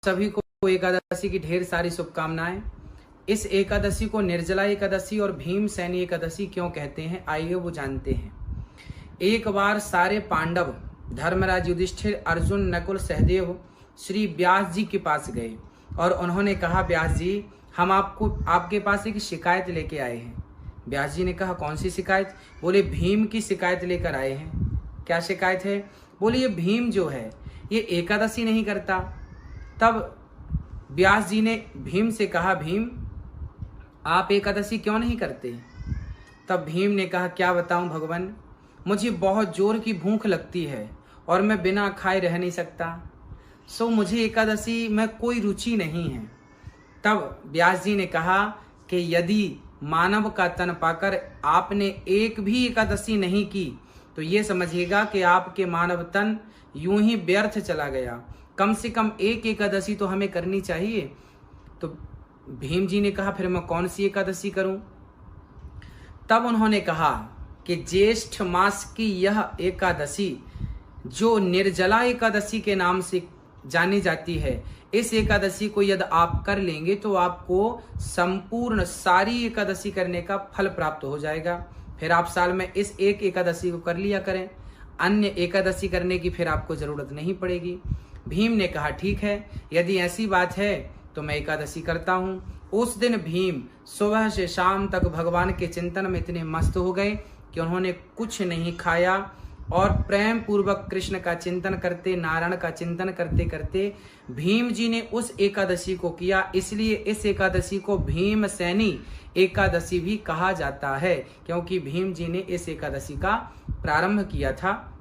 सभी को एकादशी की ढेर सारी शुभकामनाएं। इस एकादशी को निर्जला एकादशी और भीमसेनी एकादशी क्यों कहते हैं, आइए वो जानते हैं। एक बार सारे पांडव धर्मराज युधिष्ठिर अर्जुन नकुल सहदेव श्री व्यास जी के पास गए और उन्होंने कहा, व्यास जी हम आपके पास एक शिकायत लेके आए हैं। व्यास जी ने कहा, कौन सी शिकायत? बोले, भीम की शिकायत लेकर आए हैं। क्या शिकायत है? बोले, ये भीम जो है ये एकादशी नहीं करता। तब व्यास जी ने भीम से कहा, भीम आप एकादशी क्यों नहीं करते? तब भीम ने कहा, क्या बताऊं भगवान, मुझे बहुत जोर की भूख लगती है और मैं बिना खाए रह नहीं सकता, सो मुझे एकादशी में कोई रुचि नहीं है। तब व्यास जी ने कहा कि यदि मानव का तन पाकर आपने एक भी एकादशी नहीं की तो ये समझिएगा कि आपके मानव तन यूं ही व्यर्थ चला गया। कम से कम एक एकादशी तो हमें करनी चाहिए। तो भीम जी ने कहा, फिर मैं कौन सी एकादशी करूं? तब उन्होंने कहा कि ज्येष्ठ मास की यह एकादशी जो निर्जला एकादशी के नाम से जानी जाती है, इस एकादशी को यदि आप कर लेंगे तो आपको संपूर्ण सारी एकादशी करने का फल प्राप्त हो जाएगा। फिर आप साल में इस एक एकादशी को कर लिया करें, अन्य एकादशी करने की फिर आपको जरूरत नहीं पड़ेगी। भीम ने कहा, ठीक है, यदि ऐसी बात है तो मैं एकादशी करता हूं। उस दिन भीम सुबह से शाम तक भगवान के चिंतन में इतने मस्त हो गए कि उन्होंने कुछ नहीं खाया और प्रेम पूर्वक कृष्ण का चिंतन करते, नारायण का चिंतन करते करते भीम जी ने उस एकादशी को किया। इसलिए इस एकादशी को भीमसेनी एकादशी भी कहा जाता है, क्योंकि भीम जी ने इस एकादशी का प्रारंभ किया था।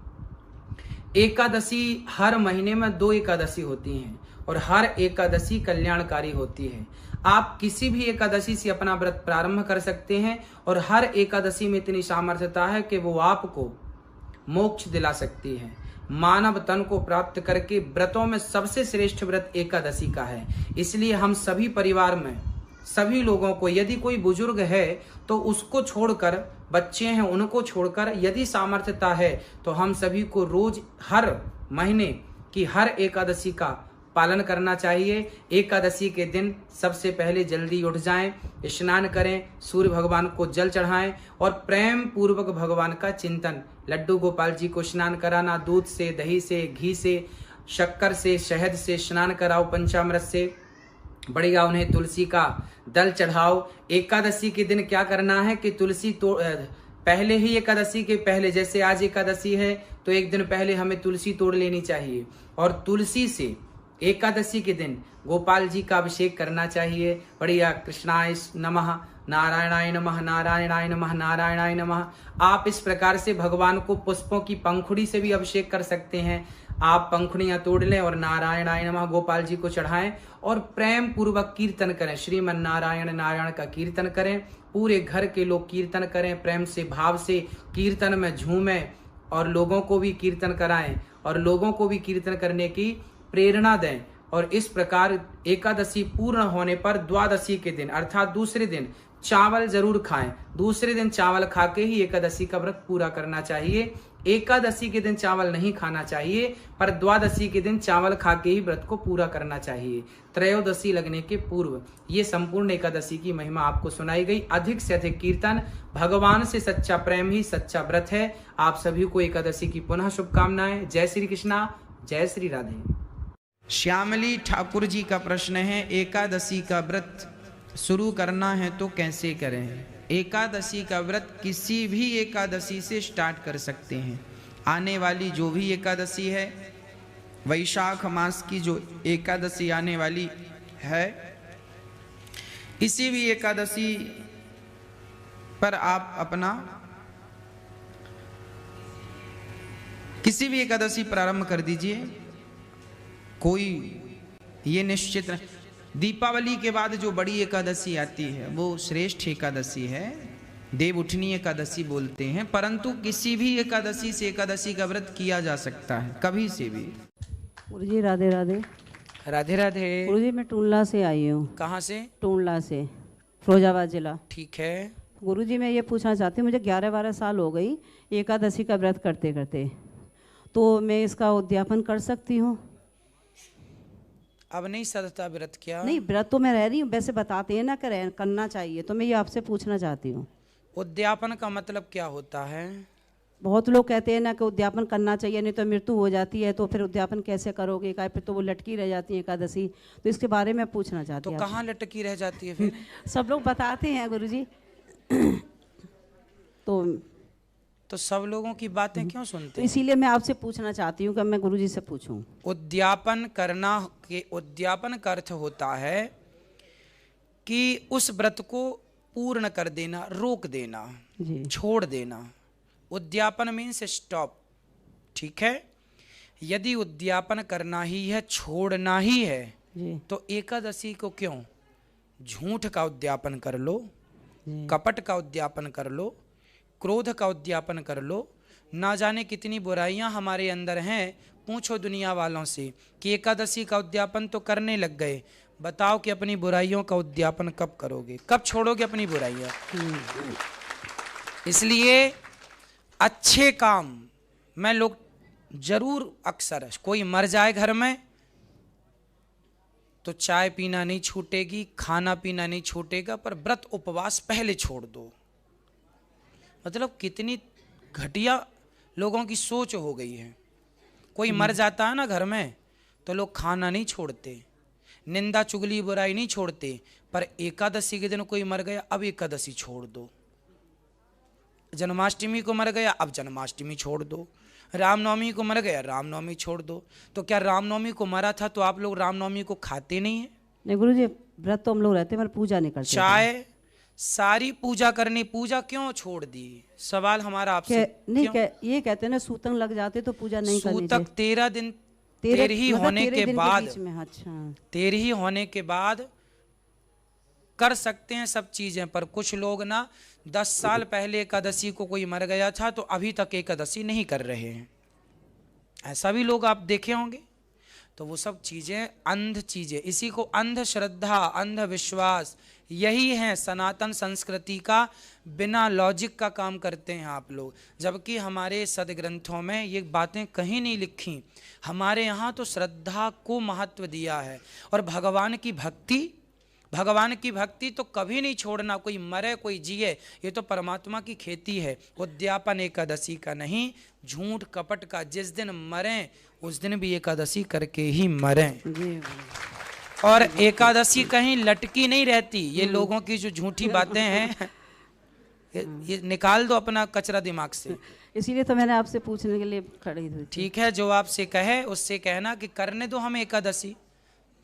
एकादशी हर महीने में 2 एकादशी होती हैं और हर एकादशी कल्याणकारी होती है। आप किसी भी एकादशी से अपना व्रत प्रारंभ कर सकते हैं और हर एकादशी में इतनी सामर्थ्यता है कि वो आपको मोक्ष दिला सकती है। मानव तन को प्राप्त करके व्रतों में सबसे श्रेष्ठ व्रत एकादशी का है। इसलिए हम सभी परिवार में सभी लोगों को, यदि कोई बुजुर्ग है तो उसको छोड़कर, बच्चे हैं उनको छोड़कर, यदि सामर्थ्यता है तो हम सभी को रोज हर महीने की हर एकादशी का पालन करना चाहिए। एकादशी के दिन सबसे पहले जल्दी उठ जाएं, स्नान करें, सूर्य भगवान को जल चढ़ाएं और प्रेम पूर्वक भगवान का चिंतन, लड्डू गोपाल जी को स्नान कराना, दूध से, दही से, घी से, शक्कर से, शहद से स्नान कराओ, पंचामृत से, बढ़िया उन्हें तुलसी का दल चढ़ाओ। एकादशी के दिन क्या करना है कि तुलसी तो पहले ही एकादशी के पहले, जैसे आज एकादशी है तो एक दिन पहले हमें तुलसी तोड़ लेनी चाहिए और तुलसी से एकादशी के दिन गोपाल जी का अभिषेक करना चाहिए। बढ़िया, कृष्णाय नमः, नारायणाय नमः, नारायणाय नमः, नारायणाय नमः। आप इस प्रकार से भगवान को पुष्पों की पंखुड़ी से भी अभिषेक कर सकते हैं। आप पंखुड़ियां तोड़ लें और नारायणाय नमः गोपाल जी को चढ़ाएं और प्रेम पूर्वक कीर्तन करें, श्रीमन नारायण नारायण का कीर्तन करें। पूरे घर के लोग कीर्तन करें, प्रेम से भाव से कीर्तन में झूमें और लोगों को भी कीर्तन कराएं और लोगों को भी कीर्तन करने की प्रेरणा दें। और इस प्रकार एकादशी पूर्ण होने पर द्वादशी के दिन अर्थात दूसरे दिन चावल जरूर खाएं। दूसरे दिन चावल खा के ही एकादशी का व्रत पूरा करना चाहिए। एकादशी के दिन चावल नहीं खाना चाहिए, पर द्वादशी के दिन चावल खा के ही व्रत को पूरा करना चाहिए, त्रयोदशी लगने के पूर्व। ये संपूर्ण एकादशी की महिमा आपको सुनाई गई। अधिक से अधिक कीर्तन, भगवान से सच्चा प्रेम ही सच्चा व्रत है। आप सभी को एकादशी की पुनः शुभकामनाएं। जय श्री कृष्णा, जय श्री राधे। श्यामली ठाकुर जी का प्रश्न है, एकादशी का व्रत शुरू करना है तो कैसे करें? एकादशी का व्रत किसी भी एकादशी से स्टार्ट कर सकते हैं। आने वाली जो भी एकादशी है, वैशाख मास की जो एकादशी आने वाली है, किसी भी एकादशी पर आप अपना किसी भी एकादशी प्रारंभ कर दीजिए। कोई ये निश्चित नहीं। दीपावली के बाद जो बड़ी एकादशी आती है वो श्रेष्ठ एकादशी है, देव उठनी एकादशी बोलते हैं, परंतु किसी भी एकादशी से एकादशी का व्रत किया जा सकता है, कभी से भी। गुरु जी राधे राधे। राधे राधे। गुरु जी मैं टूंडला से आई हूँ। कहाँ से? टूंडला से, फिरोजाबाद जिला। ठीक है। गुरु जी मैं ये पूछना चाहती हूँ, मुझे 11-12 साल हो गई एकादशी का व्रत करते करते, तो मैं इसका उद्यापन कर सकती हूँ? अब नहीं सदता व्रत क्या? नहीं, व्रत तो मैं रह रही हूँ, वैसे बताते हैं ना कि करना चाहिए, तो मैं ये आपसे पूछना चाहती हूँ। उद्यापन का मतलब क्या होता है? बहुत लोग कहते हैं ना कि उद्यापन करना चाहिए, नहीं तो मृत्यु हो जाती है, तो फिर उद्यापन कैसे करोगे, क्या फिर तो वो लटकी रह जाती है एकादशी। तो इसके बारे में पूछना तो चाहती हूँ कहाँ लटकी रह जाती है फिर? सब लोग बताते हैं गुरुजी तो सब लोगों की बातें क्यों तो सुनते हैं? इसीलिए मैं आपसे पूछना चाहती हूँ कि मैं गुरुजी से पूछूं। उद्यापन करना के उद्यापन का अर्थ होता है कि उस व्रत को पूर्ण कर देना, रोक देना, जी छोड़ देना। उद्यापन मीन्स स्टॉप। ठीक है, यदि उद्यापन करना ही है, छोड़ना ही है, जी तो एकादशी को क्यों? झूठ का उद्यापन कर लो, जी कपट का उद्यापन कर लो, क्रोध का उद्यापन कर लो। ना जाने कितनी बुराइयां हमारे अंदर हैं। पूछो दुनिया वालों से कि एकादशी का उद्यापन तो करने लग गए, बताओ कि अपनी बुराइयों का उद्यापन कब करोगे, कब छोड़ोगे अपनी बुराइयां? इसलिए अच्छे काम में लोग जरूर, अक्सर कोई मर जाए घर में तो चाय पीना नहीं छूटेगी, खाना पीना नहीं छूटेगा, पर व्रत उपवास पहले छोड़ दो। मतलब कितनी घटिया लोगों की सोच हो गई है। कोई मर जाता है ना घर में तो लोग खाना नहीं छोड़ते, निंदा चुगली बुराई नहीं छोड़ते, पर एकादशी के दिन कोई मर गया, अब एकादशी छोड़ दो। जन्माष्टमी को मर गया, अब जन्माष्टमी छोड़ दो। रामनवमी को मर गया, रामनवमी छोड़ दो। तो क्या रामनवमी को मरा था तो आप लोग रामनवमी को खाते नहीं है? नहीं गुरुजी, व्रत तो हम लोग रहते हैं पर पूजा नहीं करते। चाहे सारी पूजा करनी, पूजा क्यों छोड़ दी? सवाल हमारा आपसे। नहीं ये कहते हैं ना सूतक लग जाते तो पूजा नहीं करनी चाहिए। सूतक 13 दिन तेरही होने के बाद, अच्छा, तेरही होने के बाद कर सकते हैं सब चीजें। पर कुछ लोग ना 10 साल पहले एकादशी को कोई मर गया था तो अभी तक एकादशी नहीं कर रहे हैं, ऐसा भी लोग आप देखे होंगे। तो वो सब चीजें अंध चीजें, इसी को अंधश्रद्धा, अंधविश्वास, यही है सनातन संस्कृति का बिना लॉजिक का काम करते हैं आप लोग। जबकि हमारे सदग्रंथों में ये बातें कहीं नहीं लिखी। हमारे यहाँ तो श्रद्धा को महत्व दिया है, और भगवान की भक्ति तो कभी नहीं छोड़ना। कोई मरे कोई जिए, ये तो परमात्मा की खेती है। उद्यापन एकादशी का नहीं, झूठ कपट का। जिस दिन मरें उस दिन भी एकादशी करके ही मरें। और एकादशी कहीं लटकी नहीं रहती। ये लोगों की जो झूठी बातें हैं, ये निकाल दो अपना कचरा दिमाग से। इसीलिए तो मैंने आपसे पूछने के लिए खड़ी हुई। ठीक है, जो आपसे कहे उससे कहना कि करने दो हमें एकादशी,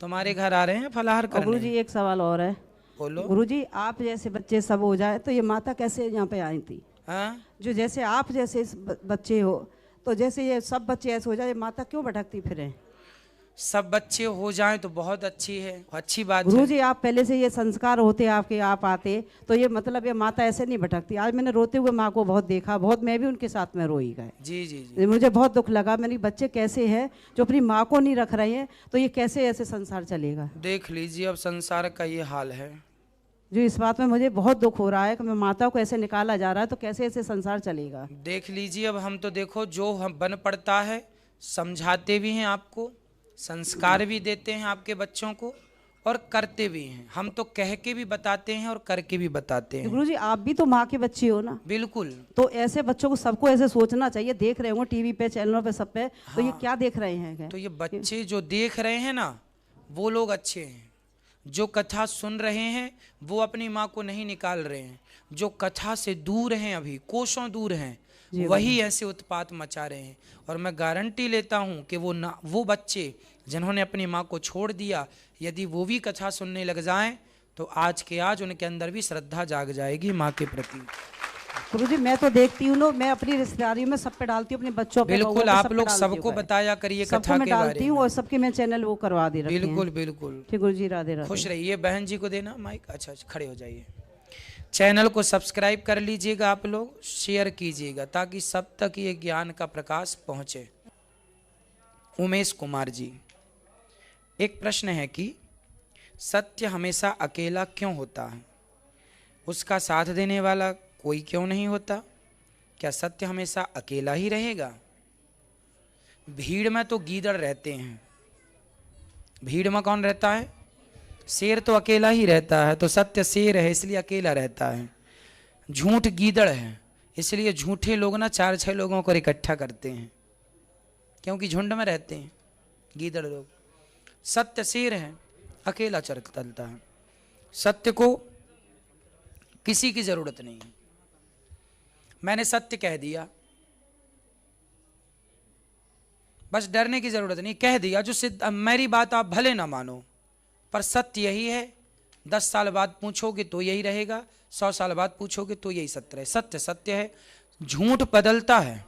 तुम्हारे घर आ रहे हैं फलाहार करने। गुरुजी एक सवाल और है। बोलो। गुरुजी, आप जैसे बच्चे सब हो जाए तो ये माता कैसे यहाँ पे आई थी? हाँ? जो जैसे आप जैसे बच्चे हो, तो जैसे ये सब बच्चे ऐसे हो जाए, माता क्यों भटकती फिरे? सब बच्चे हो जाएं तो बहुत अच्छी है, अच्छी बात है। गुरुजी, आप पहले से ये संस्कार होते आपके, आप आते तो ये मतलब ये माता ऐसे नहीं भटकती। आज मैंने रोते हुए माँ को बहुत देखा, बहुत मैं भी उनके साथ में रोई गए। जी जी जी। मुझे बहुत दुख लगा। मेरे बच्चे कैसे हैं जो अपनी माँ को नहीं रख रहे हैं, तो ये कैसे ऐसे संसार चलेगा? देख लीजिए, अब संसार का ये हाल है। जो इस बात में मुझे बहुत दुख हो रहा है कि मैं माता को ऐसे निकाला जा रहा है, तो कैसे ऐसे संसार चलेगा? देख लीजिए, अब हम तो देखो जो हम बन पड़ता है, समझाते भी हैं आपको, संस्कार भी देते हैं आपके बच्चों को, और करते भी हैं। हम तो कह के भी बताते हैं और करके भी बताते हैं। गुरुजी, आप भी तो माँ के बच्चे हो ना? बिल्कुल। तो ऐसे बच्चों को सबको ऐसे सोचना चाहिए। देख रहे होंगे टीवी पे, चैनलों पे, सब पे। हाँ। तो ये क्या देख रहे हैं? तो ये बच्चे जो देख रहे हैं ना, वो लोग अच्छे हैं। जो कथा सुन रहे हैं वो अपनी माँ को नहीं निकाल रहे हैं। जो कथा से दूर हैं, अभी कोसों दूर हैं, वही ऐसे उत्पात मचा रहे हैं। और मैं गारंटी लेता हूँ कि वो बच्चे जिन्होंने अपनी माँ को छोड़ दिया, यदि वो भी कथा सुनने लग जाएं तो आज के आज उनके अंदर भी श्रद्धा जाग जाएगी माँ के प्रति। गुरुजी, मैं तो देखती हूँ ना, मैं अपनी रिश्तेदारियों में सब पे डालती हूँ, अपने बच्चों पे। बिल्कुल, आप लोग सबको बताया करिए कथा के बारे में। और सबके मैं चैनल वो करवा दे रखी हैं। बिल्कुल बिल्कुल। ठीक गुरुजी, राधे राधे। खुश रहिए। बहन जी को देना माइक। अच्छा, खड़े हो जाइए। चैनल को सब्सक्राइब कर लीजिएगा आप लोग, शेयर कीजिएगा ताकि सब तक ये ज्ञान का प्रकाश पहुंचे। उमेश कुमार जी, एक प्रश्न है कि सत्य हमेशा अकेला क्यों होता है? उसका साथ देने वाला कोई क्यों नहीं होता? क्या सत्य हमेशा अकेला ही रहेगा? भीड़ में तो गीदड़ रहते हैं, भीड़ में कौन रहता है? शेर तो अकेला ही रहता है, तो सत्य शेर है इसलिए अकेला रहता है। झूठ गीदड़ है, इसलिए झूठे लोग ना 4-6 लोगों को इकट्ठा करते हैं, क्योंकि झुंड में रहते हैं गीदड़ लोग। सत्य शेर है, अकेला चलता है। सत्य को किसी की जरूरत नहीं है। मैंने सत्य कह दिया, बस डरने की जरूरत नहीं, कह दिया जो सिद्ध। मेरी बात आप भले ना मानो, पर सत्य यही है। 10 साल बाद पूछोगे तो यही रहेगा, 100 साल बाद पूछोगे तो यही सत्य है। सत्य सत्य है। झूठ बदलता है,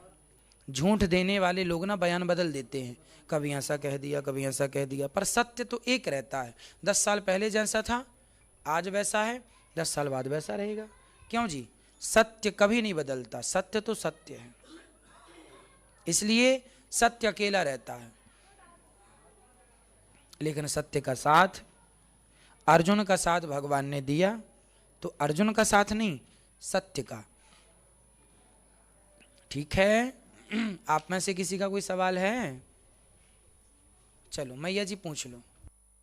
झूठ देने वाले लोग ना बयान बदल देते हैं, कभी ऐसा कह दिया कभी ऐसा कह दिया, पर सत्य तो एक रहता है। 10 साल पहले जैसा था आज वैसा है, 10 साल बाद वैसा रहेगा। क्यों जी? सत्य कभी नहीं बदलता, सत्य तो सत्य है, इसलिए सत्य अकेला रहता है। लेकिन सत्य का साथ, अर्जुन का साथ भगवान ने दिया, तो अर्जुन का साथ नहीं, सत्य का। ठीक है, आप में से किसी का कोई सवाल है? चलो मैया जी पूछ लो।